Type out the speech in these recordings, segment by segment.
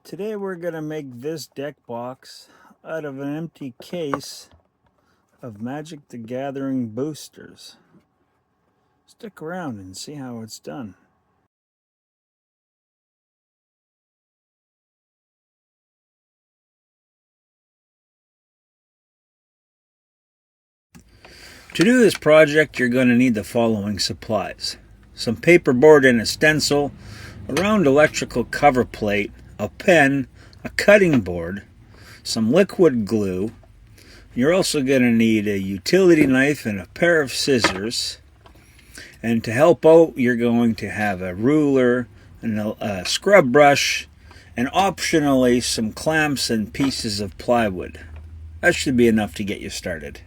Today we're going to make this deck box out of an empty case of Magic the Gathering boosters. Stick around and see how it's done. To do this project, you're going to need the following supplies: some paperboard and a stencil, a round electrical cover plate, a pen, a cutting board, some liquid glue. You're also going to need a utility knife and a pair of scissors. And to help out, you're going to have a ruler and a scrub brush, and optionally some clamps and pieces of plywood. That should be enough to get you started.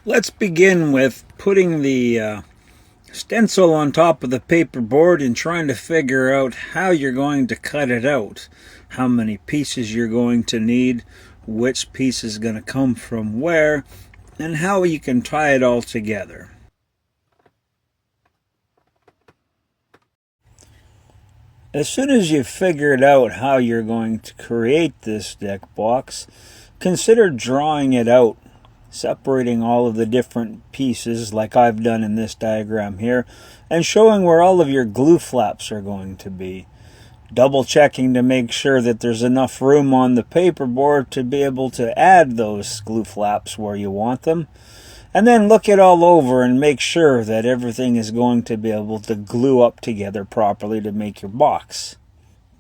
Let's begin with putting the stencil on top of the paperboard and trying to figure out how you're going to cut it out, how many pieces you're going to need, which piece is going to come from where, and how you can tie it all together. As soon as you've figured out how you're going to create this deck box, consider drawing it out, separating all of the different pieces like I've done in this diagram here, and showing where all of your glue flaps are going to be. Double checking to make sure that there's enough room on the paperboard to be able to add those glue flaps where you want them. And then look it all over and make sure that everything is going to be able to glue up together properly to make your box.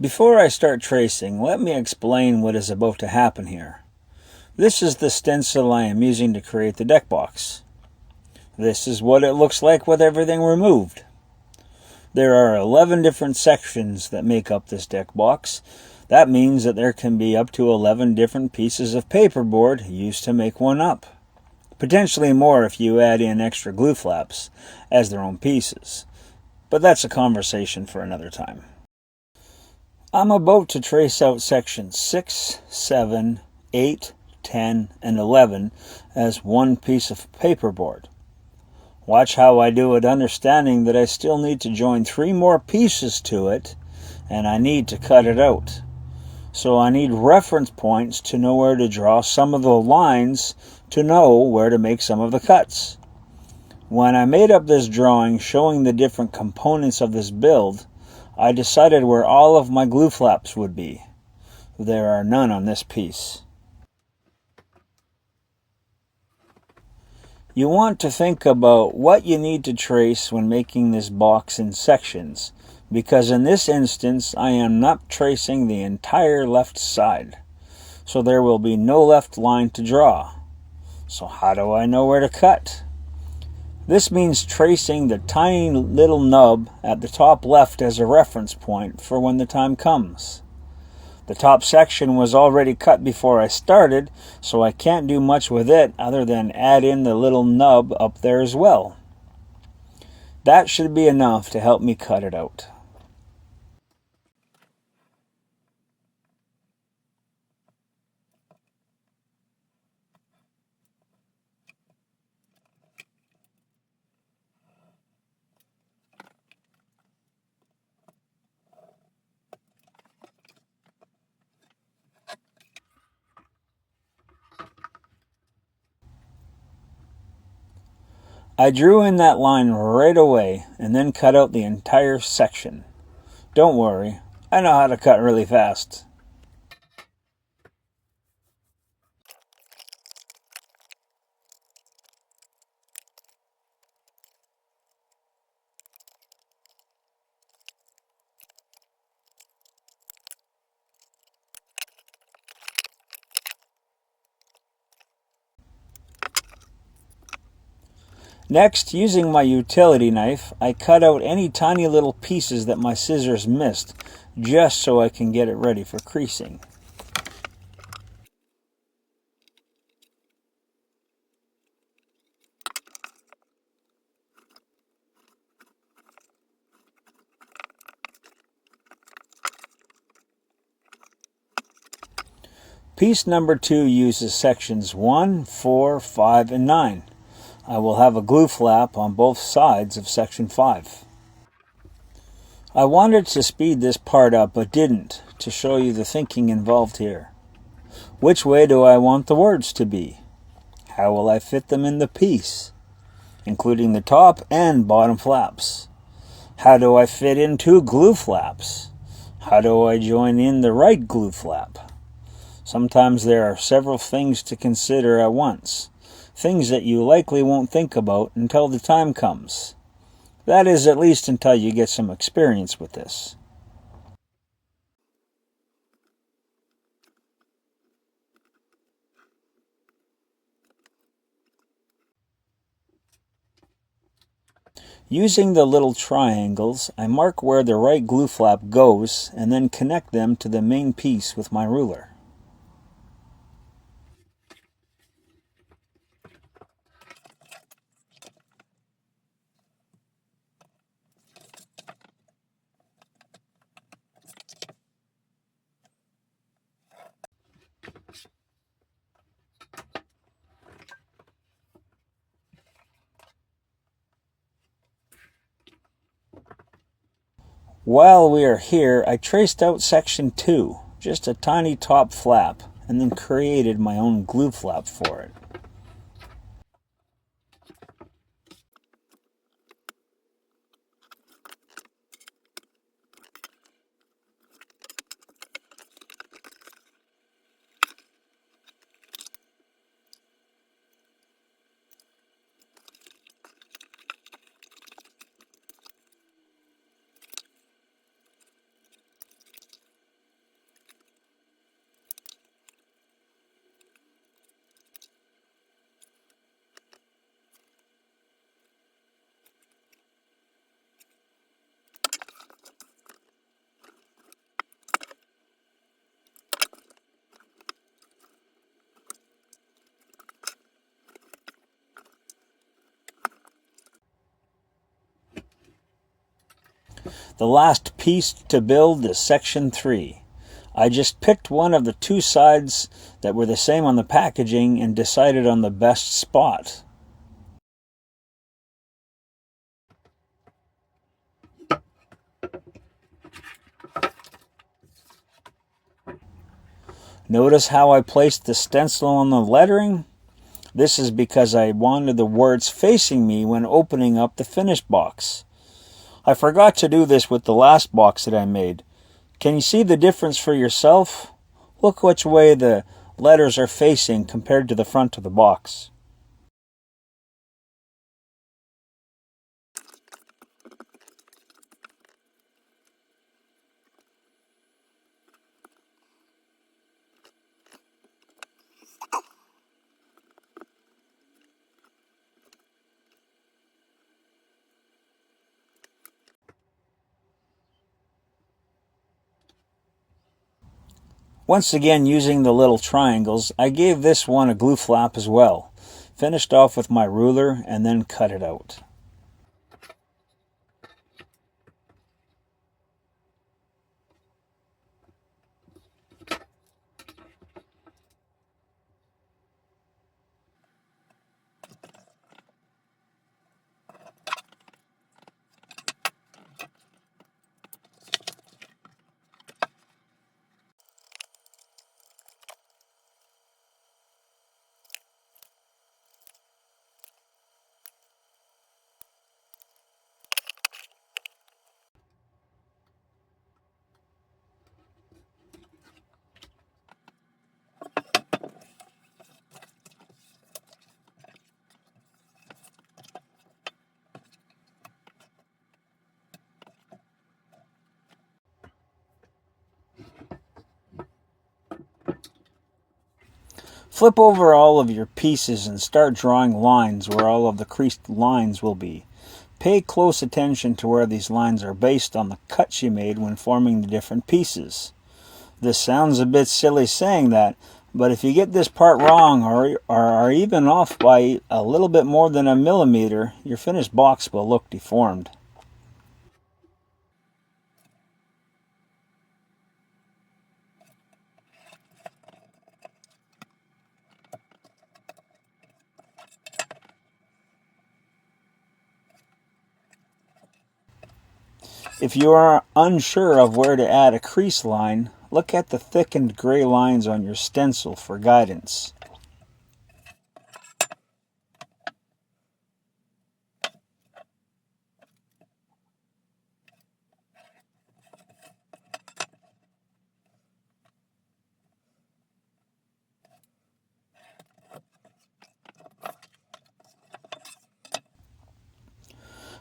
Before I start tracing, let me explain what is about to happen here. This is the stencil I am using to create the deck box. This is what it looks like with everything removed. There are 11 different sections that make up this deck box. That means that there can be up to 11 different pieces of paperboard used to make one up. Potentially more if you add in extra glue flaps as their own pieces. But that's a conversation for another time. I'm about to trace out sections 6, 7, 8, 10, and 11 as one piece of paperboard. Watch how I do it, understanding that I still need to join 3 more pieces to it, and I need to cut it out. So I need reference points to know where to draw some of the lines, to know where to make some of the cuts. When I made up this drawing showing the different components of this build, I decided where all of my glue flaps would be. There are none on this piece. You want to think about what you need to trace when making this box in sections, because in this instance I am not tracing the entire left side, so there will be no left line to draw. So how do I know where to cut? This means tracing the tiny little nub at the top left as a reference point for when the time comes. The top section was already cut before I started, so I can't do much with it other than add in the little nub up there as well. That should be enough to help me cut it out. I drew in that line right away and then cut out the entire section. Don't worry, I know how to cut really fast. Next, using my utility knife, I cut out any tiny little pieces that my scissors missed, just so I can get it ready for creasing. Piece number 2 uses sections 1, 4, 5, and 9. I will have a glue flap on both sides of section 5. I wanted to speed this part up but didn't, to show you the thinking involved here. Which way do I want the words to be? How will I fit them in the piece, including the top and bottom flaps? How do I fit in two glue flaps? How do I join in the right glue flap? Sometimes there are several things to consider at once, things that you likely won't think about until the time comes. That is, at least until you get some experience with this. Using the little triangles, I mark where the right glue flap goes and then connect them to the main piece with my ruler. While we are here, I traced out section 2, just a tiny top flap, and then created my own glue flap for it. The last piece to build is section 3. I just picked one of the two sides that were the same on the packaging and decided on the best spot. Notice how I placed the stencil on the lettering? This is because I wanted the words facing me when opening up the finished box. I forgot to do this with the last box that I made. Can you see the difference for yourself? Look which way the letters are facing compared to the front of the box. Once again, using the little triangles, I gave this one a glue flap as well. Finished off with my ruler and then cut it out. Flip over all of your pieces and start drawing lines where all of the creased lines will be. Pay close attention to where these lines are based on the cuts you made when forming the different pieces. This sounds a bit silly saying that, but if you get this part wrong or are even off by a little bit more than a millimeter, your finished box will look deformed. If you are unsure of where to add a crease line, look at the thickened gray lines on your stencil for guidance.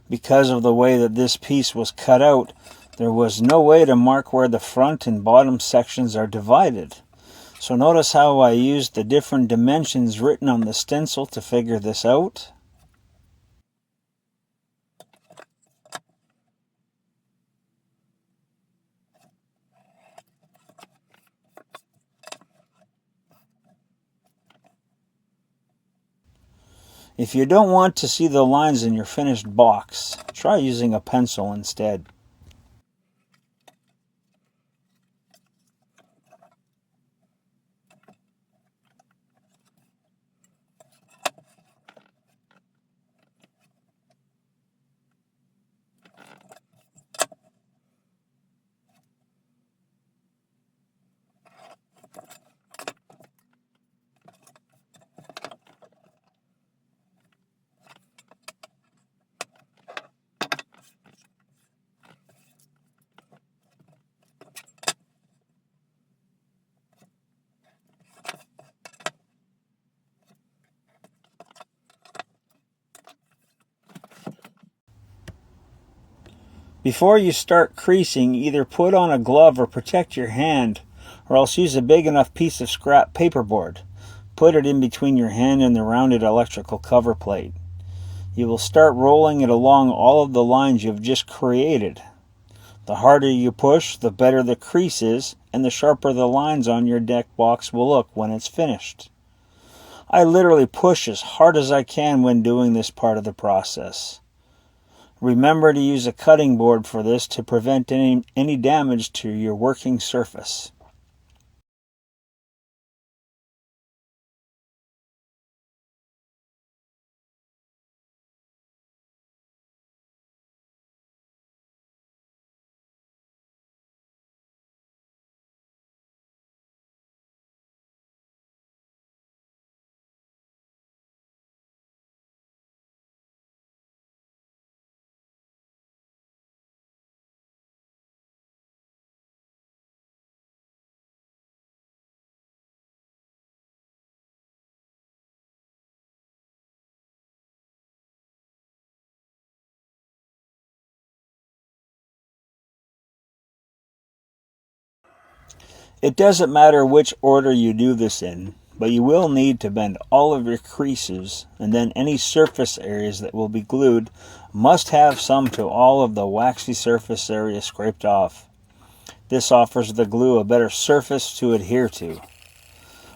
Because of the way that this piece was cut out, there was no way to mark where the front and bottom sections are divided. So notice how I used the different dimensions written on the stencil to figure this out. If you don't want to see the lines in your finished box, try using a pencil instead. Before you start creasing, either put on a glove or protect your hand, or else use a big enough piece of scrap paperboard. Put it in between your hand and the rounded electrical cover plate. You will start rolling it along all of the lines you've just created. The harder you push, the better the crease is, and the sharper the lines on your deck box will look when it's finished. I literally push as hard as I can when doing this part of the process. Remember to use a cutting board for this to prevent any damage to your working surface. It doesn't matter which order you do this in, but you will need to bend all of your creases, and then any surface areas that will be glued must have some to all of the waxy surface area scraped off. This offers the glue a better surface to adhere to.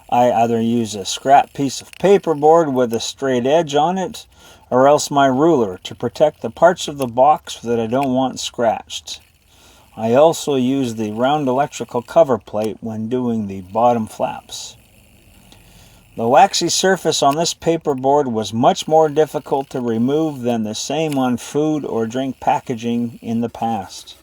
I either use a scrap piece of paperboard with a straight edge on it, or else my ruler to protect the parts of the box that I don't want scratched. I also use the round electrical cover plate when doing the bottom flaps. The waxy surface on this paperboard was much more difficult to remove than the same on food or drink packaging in the past.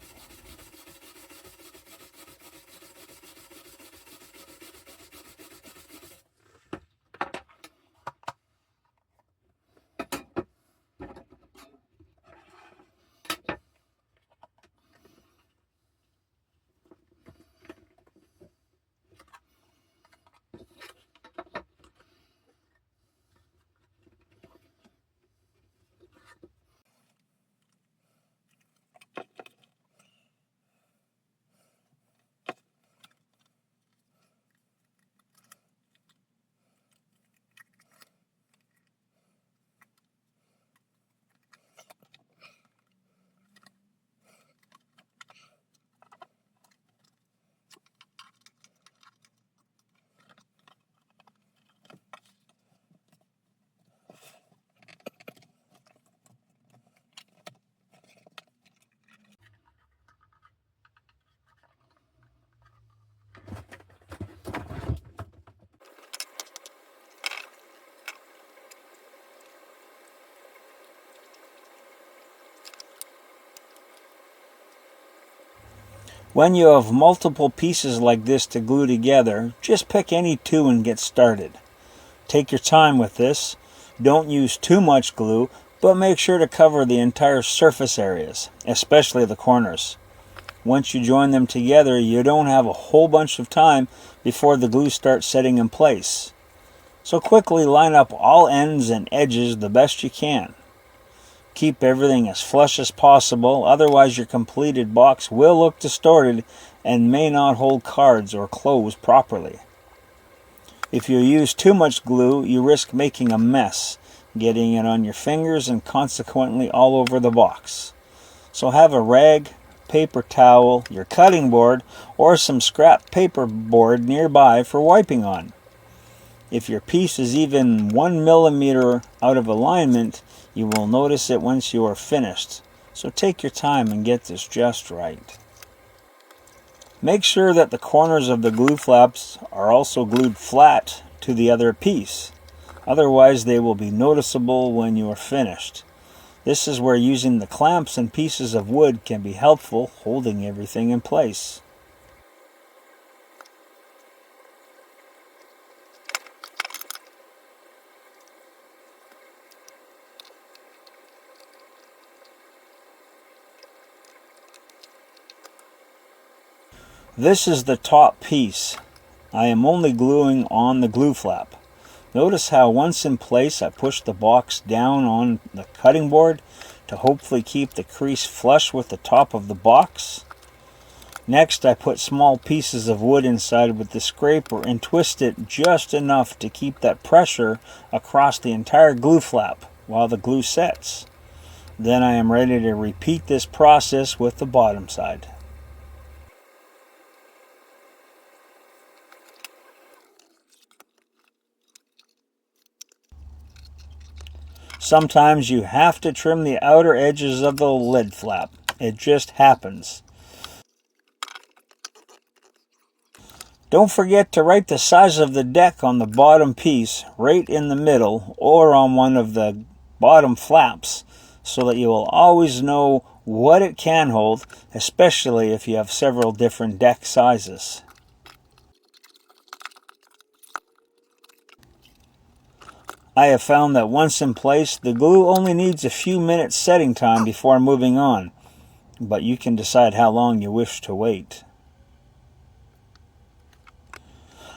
When you have multiple pieces like this to glue together, just pick any two and get started. Take your time with this. Don't use too much glue, but make sure to cover the entire surface areas, especially the corners. Once you join them together, you don't have a whole bunch of time before the glue starts setting in place. So quickly line up all ends and edges the best you can. Keep everything as flush as possible, otherwise your completed box will look distorted and may not hold cards or close properly. If you use too much glue, you risk making a mess, getting it on your fingers and consequently all over the box. So have a rag, paper towel, your cutting board, or some scrap paperboard nearby for wiping on. If your piece is even 1 millimeter out of alignment, you will notice it once you are finished. So take your time and get this just right. Make sure that the corners of the glue flaps are also glued flat to the other piece. Otherwise they will be noticeable when you are finished. This is where using the clamps and pieces of wood can be helpful, holding everything in place. This is the top piece. I am only gluing on the glue flap. Notice how once in place I push the box down on the cutting board to hopefully keep the crease flush with the top of the box. Next I put small pieces of wood inside with the scraper and twist it just enough to keep that pressure across the entire glue flap while the glue sets. Then I am ready to repeat this process with the bottom side. Sometimes you have to trim the outer edges of the lid flap. It just happens. Don't forget to write the size of the deck on the bottom piece right in the middle or on one of the bottom flaps so that you will always know what it can hold, especially if you have several different deck sizes. I have found that once in place, the glue only needs a few minutes setting time before moving on, but you can decide how long you wish to wait.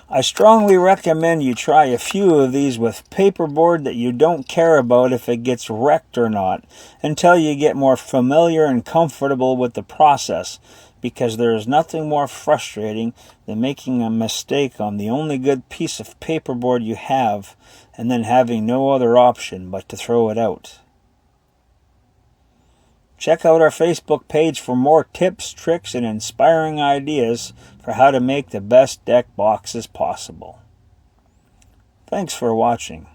I strongly recommend you try a few of these with paperboard that you don't care about if it gets wrecked or not, until you get more familiar and comfortable with the process, because there is nothing more frustrating than making a mistake on the only good piece of paperboard you have, and then having no other option but to throw it out. Check out our Facebook page for more tips, tricks, and inspiring ideas for how to make the best deck boxes possible. Thanks for watching.